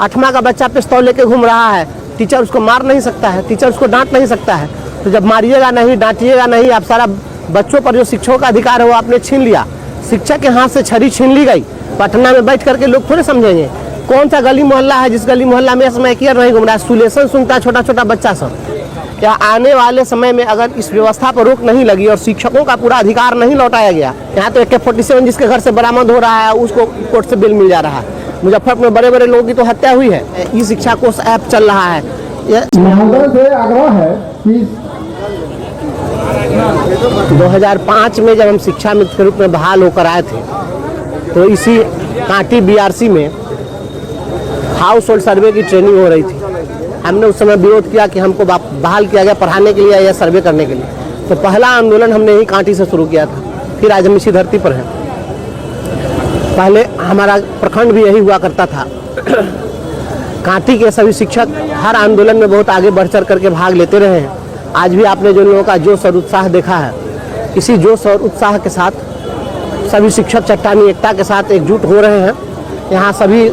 8वां का बच्चा पिस्तौल लेके घूम रहा है, टीचर उसको मार नहीं सकता है, टीचर उसको डांट नहीं सकता है। तो जब मारिएगा नहीं, डांटिएगा नहीं, आप सारा बच्चों पर जो शिक्षकों का अधिकार है वो आपने छीन लिया। शिक्षक के हाथ से छड़ी छीन ली गई। पटना में बैठ करके लोग थोड़े समझेंगे। कौन सा गली मोहल्ला है जिस गली मोहल्ला में स्मैकियर नहीं घूम रहा है, सुलेशन सुनता है छोटा छोटा बच्चा सब। क्या आने वाले समय में अगर इस व्यवस्था पर रोक नहीं लगी और शिक्षकों का पूरा अधिकार नहीं लौटाया गया, यहाँ तो AK-47 जिसके घर से बरामद हो रहा है उसको कोर्ट से बिल मिल जा रहा है। मुजफ्फरपुर में बड़े बड़े लोगों की तो हत्या हुई है। ई शिक्षा कोष ऐप चल रहा है। महोदय से आग्रह है कि 2005 में जब हम शिक्षा मित्र के रूप में बहाल होकर आए थे तो इसी कांटी BRC में हाउस होल्ड सर्वे की ट्रेनिंग हो रही थी। हमने उस समय विरोध किया कि हमको बहाल किया गया पढ़ाने के लिए या सर्वे करने के लिए। तो पहला आंदोलन हमने यही कांटी से शुरू किया था, फिर आज हम इसी धरती पर हैं। पहले हमारा प्रखंड भी यही हुआ करता था। कांटी के सभी शिक्षक हर आंदोलन में बहुत आगे बढ़ चढ़ करके भाग लेते रहे हैं। आज भी आपने जो लोगों का जोश और उत्साह देखा है, इसी जोश और उत्साह के साथ सभी शिक्षक चट्टानी एकता के साथ एकजुट हो रहे हैं। यहाँ सभी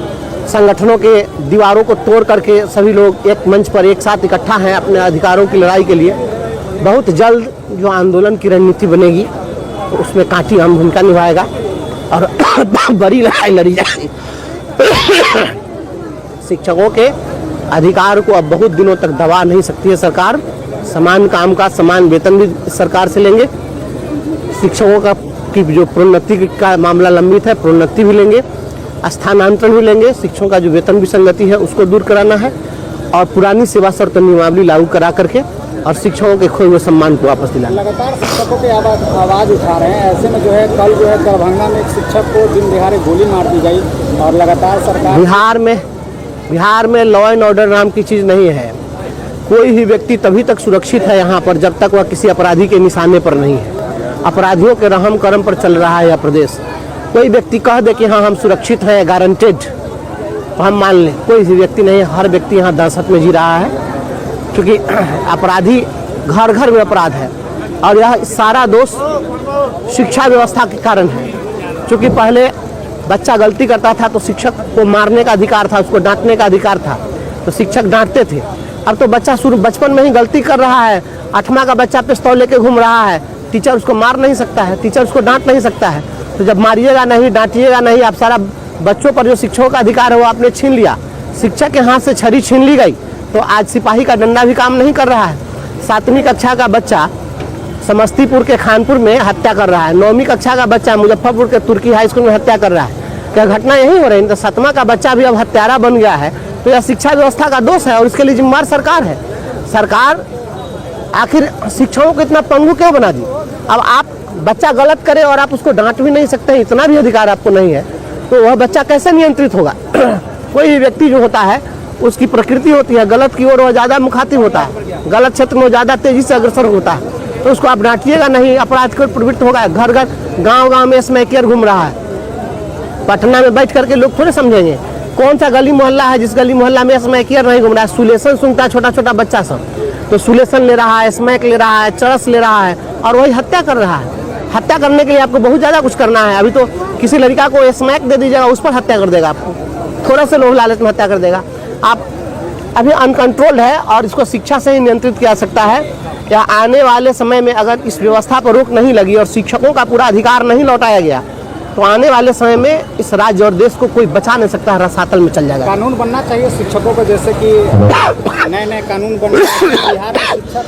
संगठनों के दीवारों को तोड़ करके सभी लोग एक मंच पर एक साथ इकट्ठा हैं अपने अधिकारों की लड़ाई के लिए। बहुत जल्द जो आंदोलन की रणनीति बनेगी तो उसमें कांटी अहम भूमिका निभाएगा और बड़ी लड़ाई लड़ी जाएगी। शिक्षकों के अधिकार को अब बहुत दिनों तक दबा नहीं सकती है सरकार। समान काम का समान वेतन भी सरकार से लेंगे। शिक्षकों का की जो प्रोन्नति का मामला लंबित है, प्रोन्नति भी लेंगे, स्थानांतरण भी लेंगे। शिक्षकों का जो वेतन विसंगति है उसको दूर कराना है और पुरानी सेवा शर्त नियमावली लागू करा करके और शिक्षकों के खोए हुए सम्मान को वापस दिलाना। लगातार शिक्षकों के आवाज उठा रहे हैं। ऐसे में जो है कल जो है दरभंगा में एक शिक्षक को दिन दिहाड़े गोली मार दी गई और लगातार सरकार बिहार में लॉ एंड ऑर्डर नाम की चीज़ नहीं है। कोई भी व्यक्ति तभी तक सुरक्षित है यहाँ पर जब तक वह किसी अपराधी के निशाने पर नहीं है। अपराधियों के रहम करम पर चल रहा है यह प्रदेश। कोई व्यक्ति कह दे कि हाँ हम सुरक्षित हैं, गारंटेड, तो हम मान लें। कोई भी व्यक्ति नहीं, हर व्यक्ति यहाँ दहशत में जी रहा है क्योंकि अपराधी घर घर में अपराध है और यह सारा दोष शिक्षा व्यवस्था के कारण है। क्योंकि पहले बच्चा गलती करता था तो शिक्षक को मारने का अधिकार था, उसको डांटने का अधिकार था, तो शिक्षक डांटते थे। अब तो बच्चा शुरू बचपन में ही गलती कर रहा है, 8वां का बच्चा पिस्तौल लेके घूम रहा है, टीचर उसको मार नहीं सकता है, टीचर उसको डांट नहीं सकता है। तो जब मारिएगा नहीं, डांटिएगा नहीं, आप सारा बच्चों पर जो शिक्षकों का अधिकार है वो आपने छीन लिया। शिक्षक के हाथ से छड़ी छीन ली गई तो आज सिपाही का डंडा भी काम नहीं कर रहा है। 7वीं कक्षा का बच्चा समस्तीपुर के खानपुर में हत्या कर रहा है, 9वीं कक्षा का बच्चा मुजफ्फरपुर के तुर्की हाई स्कूल में हत्या कर रहा है। क्या घटना यही हो रही है? तो 7वां का बच्चा भी अब हत्यारा बन गया है। तो यह शिक्षा व्यवस्था का दोष है और इसके लिए जिम्मेदार सरकार है। सरकार आखिर शिक्षकों को इतना पंगु क्यों बना दी? अब आप बच्चा गलत करे और आप उसको डांट भी नहीं सकते हैं, इतना भी अधिकार आपको नहीं है, तो वह बच्चा कैसे नियंत्रित होगा? कोई भी व्यक्ति जो होता है उसकी प्रकृति होती है, गलत की ओर वह ज़्यादा मुखातिब होता है, गलत क्षेत्र में ज़्यादा तेजी से अग्रसर होता है। तो उसको आप डांटिएगा नहीं, अपराध को प्रवृत्त होगा। घर घर गाँव में स्मैकियर घूम रहा है। पटना में बैठ करके लोग थोड़े समझेंगे। कौन सा गली मोहल्ला है जिस गली मोहल्ला में स्मैकियर नहीं घूम रहा है? सुलेशन सुनता है छोटा छोटा बच्चा सब, तो सुलेशन ले रहा है, स्मैक ले रहा है, चरस ले रहा है और वही हत्या कर रहा है। हत्या करने के लिए आपको बहुत ज़्यादा कुछ करना है। अभी तो किसी लड़का को स्मैक दे दीजिएगा, उस पर हत्या कर देगा, आपको थोड़ा सा लोभ लालच में हत्या कर देगा। आप अभी अनकंट्रोल्ड है और इसको शिक्षा से ही नियंत्रित किया सकता है। या आने वाले समय में अगर इस व्यवस्था पर रोक नहीं लगी और शिक्षकों का पूरा अधिकार नहीं लौटाया गया तो आने वाले समय में इस राज्य और देश को कोई बचा नहीं सकता, रसातल में चल जाएगा। कानून बनना चाहिए शिक्षकों को, जैसे कि नए कानून बन बिहार में शिक्षक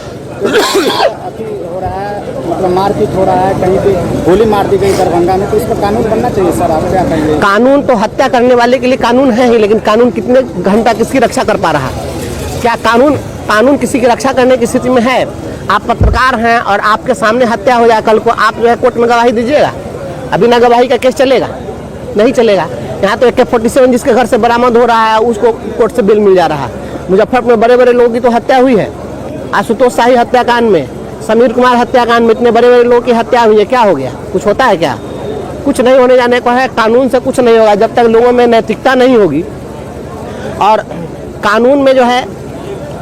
अति हो रहा है, मतलब मारपीट हो रहा है, कहीं भी गोली मार दी गई दरभंगा में, तो इस पर कानून बनना चाहिए। सर आप क्या कहेंगे? कानून तो हत्या करने वाले के लिए कानून है ही, लेकिन कानून कितने घंटा किसकी रक्षा कर पा रहा है? क्या कानून किसी की रक्षा करने की स्थिति में है? आप पत्रकार हैं और आपके सामने हत्या हो जाए कल को, आप जो है कोर्ट में गवाही दीजिएगा? अभी ना गवाही का केस चलेगा? नहीं चलेगा। यहाँ तो AK-47 जिसके घर से बरामद हो रहा है उसको कोर्ट से बिल मिल जा रहा है। मुजफ्फरपुर में बड़े बड़े लोगों की तो हत्या हुई है। आशुतोष शाही हत्याकांड में, समीर कुमार हत्याकांड में इतने बड़े बड़े लोगों की हत्या हुई है। क्या हो गया? कुछ होता है क्या? कुछ नहीं होने जाने को है। कानून से कुछ नहीं होगा जब तक लोगों में नैतिकता नहीं होगी। और कानून में जो है,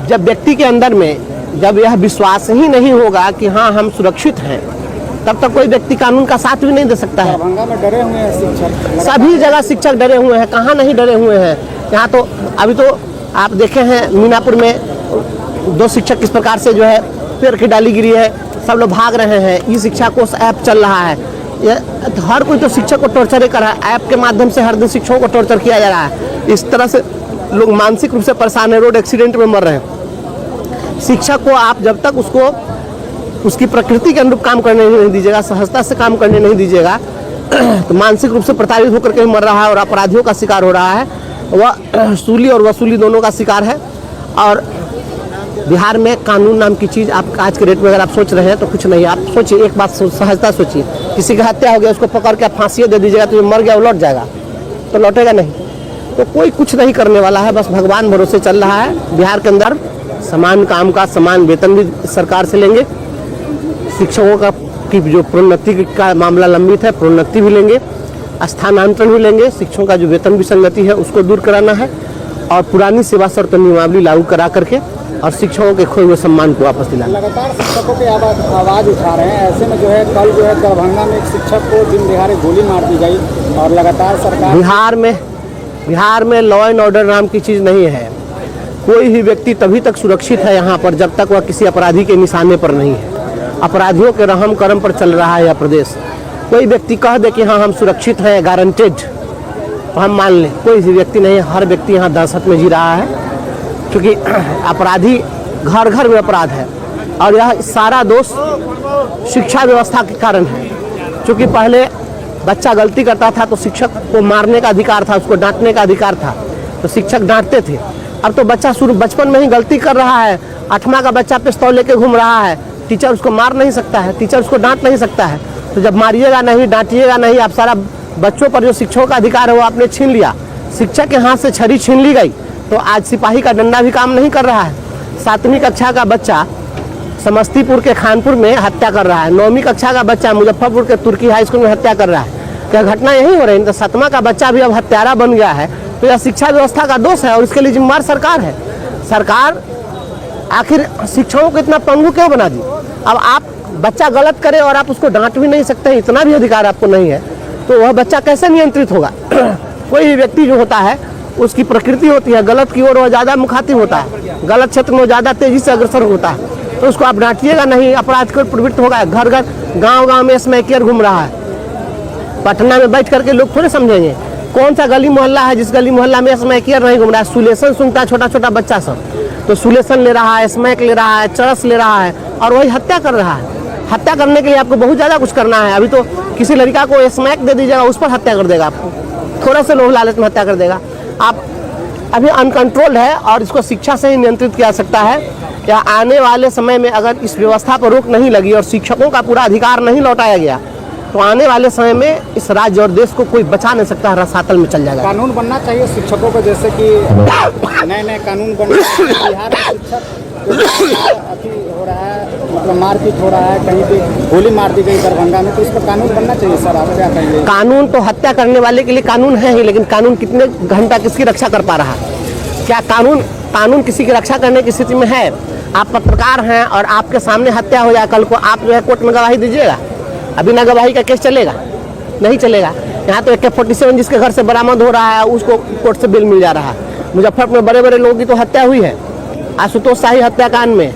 जब व्यक्ति के अंदर में जब यह विश्वास ही नहीं होगा कि हाँ हम सुरक्षित हैं, तब तक कोई व्यक्ति कानून का साथ भी नहीं दे सकता है। दरभंगा में डरे हुए हैं शिक्षक, सभी जगह शिक्षक डरे हुए हैं। कहाँ नहीं डरे हुए हैं? यहाँ तो अभी तो आप देखे हैं मीनापुर में 2 शिक्षक किस प्रकार से जो है पेड़ की डाली गिरी है, सब लोग भाग रहे हैं। ई शिक्षा कोष ऐप चल रहा है, ये हर कोई तो शिक्षक को टॉर्चर कर रहा है। ऐप के माध्यम से हर दिन शिक्षकों को टॉर्चर किया जा रहा है। इस तरह से लोग मानसिक रूप से परेशान है, रोड एक्सीडेंट में मर रहे हैं। शिक्षक को आप जब तक उसको उसकी प्रकृति के अनुरूप काम करने नहीं दीजिएगा, सहजता से काम करने नहीं दीजिएगा, तो मानसिक रूप से प्रताड़ित होकर के मर रहा है और अपराधियों का शिकार हो रहा है। वह सूली और वसूली दोनों का शिकार है। और बिहार में कानून नाम की चीज़ आप आज के डेट में अगर आप सोच रहे हैं तो कुछ नहीं। आप सोचिए, एक बात सहजता सोचिए, किसी की हत्या हो गया, उसको पकड़ के आप फांसी दे दीजिएगा तो मर गया वो लौट जाएगा? तो लौटेगा नहीं। तो कोई कुछ नहीं करने वाला है, बस भगवान भरोसे चल रहा है। बिहार के अंदर समान काम का समान वेतन भी सरकार से लेंगे। शिक्षकों का की जो प्रोन्नति का मामला लंबित है, प्रोन्नति भी लेंगे, स्थानांतरण भी लेंगे। शिक्षकों का जो वेतन विसंगति है उसको दूर कराना है और पुरानी सेवा शर्त नियमावली लागू करा करके और शिक्षकों के खोए हुए सम्मान को वापस दिलाना। लगातार शिक्षकों की आवाज़ उठा रहे हैं। ऐसे में जो है कल जो है दरभंगा में एक शिक्षक को दिन दिहाड़े गोली मार दी गई और लगातार सरकार बिहार में लॉ एंड ऑर्डर नाम की चीज़ नहीं है। कोई भी व्यक्ति तभी तक सुरक्षित है यहाँ पर जब तक वह किसी अपराधी के निशाने पर नहीं है। अपराधियों के रहम करम पर चल रहा है यह प्रदेश। कोई व्यक्ति कह दे कि हाँ हम सुरक्षित हैं, गारंटेड, तो हम मान लें, कोई भी व्यक्ति नहीं है। हर व्यक्ति यहाँ दहशत में जी रहा है क्योंकि अपराधी घर घर में अपराध है और यह सारा दोष शिक्षा व्यवस्था के कारण है। क्योंकि पहले बच्चा गलती करता था तो शिक्षक को मारने का अधिकार था, उसको डांटने का अधिकार था, तो शिक्षक डांटते थे। अब तो बच्चा शुरू बचपन में ही गलती कर रहा है, 8वां का बच्चा पिस्तौल लेके घूम रहा है, टीचर उसको मार नहीं सकता है, टीचर उसको डांट नहीं सकता है। तो जब मारिएगा नहीं, डांटिएगा नहीं, आप सारा बच्चों पर जो शिक्षकों का अधिकार है वो आपने छीन लिया। शिक्षक के हाथ से छड़ी छीन ली गई तो आज सिपाही का डंडा भी काम नहीं कर रहा है। 7वीं कक्षा का बच्चा समस्तीपुर के खानपुर में हत्या कर रहा है, 9वीं कक्षा का बच्चा मुजफ्फरपुर के तुर्की हाई स्कूल में हत्या कर रहा है। क्या घटना यही हो रही है? तो 7वां का बच्चा भी अब हत्यारा बन गया है। तो यह शिक्षा व्यवस्था का दोष है और इसके लिए जिम्मेदार सरकार है। सरकार आखिर शिक्षकों को इतना पंगु क्यों बना दी? अब आप बच्चा गलत करे और आप उसको डांट भी नहीं सकते हैं, इतना भी अधिकार आपको नहीं है, तो वह बच्चा कैसे नियंत्रित होगा? कोई भी व्यक्ति जो होता है उसकी प्रकृति होती है, गलत की ओर वह ज़्यादा मुखातिब होता है, गलत क्षेत्र में ज़्यादा तेजी से अग्रसर होता है। तो उसको आप डांटिएगा नहीं, अपराध को प्रवृत्त होगा। घर घर गांव में स्मैकियर घूम रहा है। पटना में बैठ करके लोग थोड़े समझेंगे कौन सा गली मोहल्ला है जिस गली मोहल्ला में स्मैकियर नहीं घूम रहा है। सुलेसन सुनता है छोटा छोटा बच्चा सब, तो सुलेसन ले रहा है, स्मैक ले रहा है, चरस ले रहा है और वही हत्या कर रहा है। हत्या करने के लिए आपको बहुत ज़्यादा कुछ करना है। अभी तो किसी लड़का को स्मैक दे दीजिएगा, उस पर हत्या कर देगा, आपको थोड़ा से लोभ लालच में हत्या कर देगा। आप अभी अनकंट्रोल्ड है और इसको शिक्षा से ही नियंत्रित किया जा सकता है। या आने वाले समय में अगर इस व्यवस्था पर रोक नहीं लगी और शिक्षकों का पूरा अधिकार नहीं लौटाया गया तो आने वाले समय में इस राज्य और देश को कोई बचा नहीं सकता, रसातल में चल जाएगा। कानून बनना चाहिए शिक्षकों को, जैसे कि नए कानून बनना चाहिए। बिहार में शिक्षक अति हो रहा है, मतलब मारपीट हो रहा है, कहीं पे गोली मार दी गई दरभंगा में, तो इस पर कानून बनना चाहिए। सर आप क्या कहेंगे? कानून तो हत्या करने वाले के लिए कानून है ही, लेकिन कानून कितने घंटा किसकी रक्षा कर पा रहा है? क्या कानून किसी की रक्षा करने की स्थिति में है? आप पत्रकार हैं और आपके सामने हत्या हो जाए कल को, आप जो है कोर्ट में गवाही दीजिएगा? अभी ना गवाही का केस चलेगा? नहीं चलेगा। यहाँ तो AK-47 जिसके घर से बरामद हो रहा है उसको कोर्ट से बेल मिल जा रहा है। मुजफ्फरपुर में बड़े बड़े लोगों की तो हत्या हुई है, आशुतोष शाही हत्याकांड में।